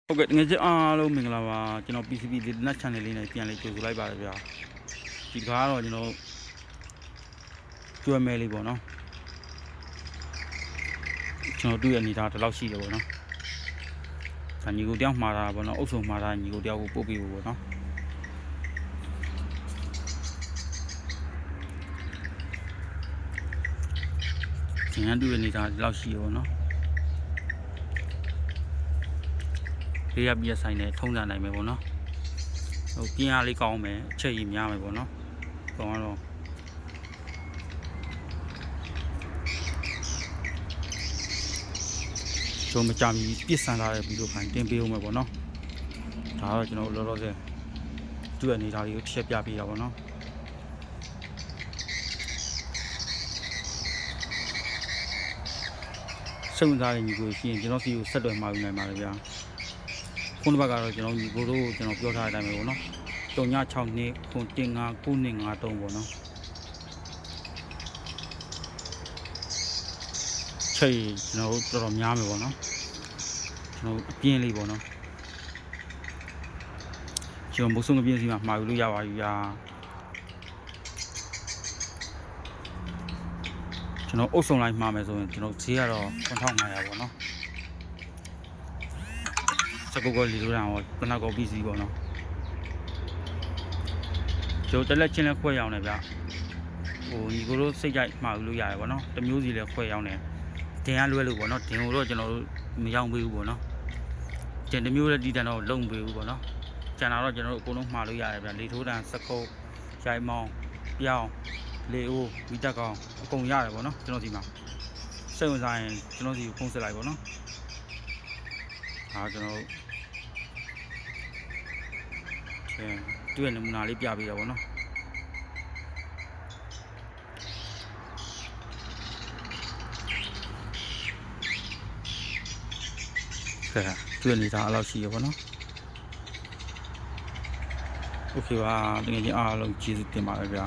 ဟုတ်ကဲ့တကယ်ချင်းအားလုံးမင်္ဂလာပါကျွန်တော် PCB ဒီnet channel လေးနဲ့ပြန်လေးကြိုဆိုလိုက်ပါတယ်ဗျာဒီကားကတော့ကျွန်တော်ကျွဲမဲလေးပေါ့နော်ကျွန်တော်တွေ့ရနေတာဒီလောက်ရှိတယ်ပေါ့နော်ဒါညီကိုတယောက်မှားတာပေါ့နော်အုပ်စုံမှားတာညီကိုတယောက်ကိုပို့ပေးဖို့ပေါ့နော်ကျွန်တော်တွေ့ရနေတာဒီလောက်ရှိတယ်ပေါ့နော်ပေးရပြည့်ဆိုင်နဲ့ထုံးစံနိုင်မယ်ပေါ့နော်ဟိုပြင်းအားလေးကောင်းမယ်အချက်ကြီးများမယ်ပေါ့နော်ကောင်းတော့ကျွန်တော်မကြမီပြစ်ဆန်လာတဲ့ဗီဒီယိုဖိုင်တင်ပေးဦးမယ်ပေါ့နော်ဒါတော့ကျွန်တော်လောလောဆယ်တွေ့ရနေတာတွေကိုတစ်ချက်ပြပေးတာပေါ့နော်စုံစားတဲ့ညီကိုရှိရင်ကျွန်တော်စီကိုဆက်သွယ်မှာယူနိုင်ပါတယ်ဗျာခုနဘက်ကတော့ကျွန်တော်ညီကိုတို့ကျွန်တော်ပြောထားတဲ့အတိုင်းပဲပေါ့နော်396နှစ်ခွန်တင်9 9နှစ်53ပေါ့နော်ချိန်ကျွန်တော်တော်တော်များမယ်ပေါ့နော်ကျွန်တော်အပြင်းလေးပေါ့နော်ကျွန်တော်မုတ်ဆုံးအပြင်းစီမှာမှာယူလို့ရပါပြီဗျာကျွန်တော်အုပ်ဆောင်လိုက်မှာမယ်ဆိုရင်ကျွန်တော်ဈေးကတော့1500ပေါ့နော်စကုတ်ကလီလိုတောင်တနက်ကောပြီးစီပေါ့နော်ကျွန်တော်တက်လက်ချင်းလည်းခွဲရောင်းတယ်ဗျဟိုညီကိုတို့စိတ်ကြိုက်မှာယူလို့ရတယ်ပေါ့နော်တစ်မျိုးစီလည်းခွဲရောင်းတယ်တင်ရလွဲလို့ပေါ့နော်တင်ကိုတော့ကျွန်တော်တို့မရောင်းပေးဘူးပေါ့နော်တင်တစ်မျိုးလည်းဒီတန်တော့လုံပေးဘူးပေါ့နော်ကျန်တာတော့ကျွန်တော်တို့အကုန်လုံးမှာလို့ရတယ်ဗျလေထိုးတန်စကုတ်ရိုက်မောင်းပြောင်းလေအိုးမိတက်ကောင်အကုန်ရတယ်ပေါ့နော်ကျွန်တော်ဒီမှာစိတ်ဝင်စားရင်ကျွန်တော်ဒီဖုန်းဆက်လိုက်ပေါ့နော်ဒါကျွန်တော်တွေ့နမူနာလေးပြပေးတာပေါ့နော်တွေ့နေတာအဲ့လောက်ရှိရပေါ့နော်โอเคပါတကယ်ကြီးအားလုံးကျေးဇူးတင်ပါတယ်ဗျာ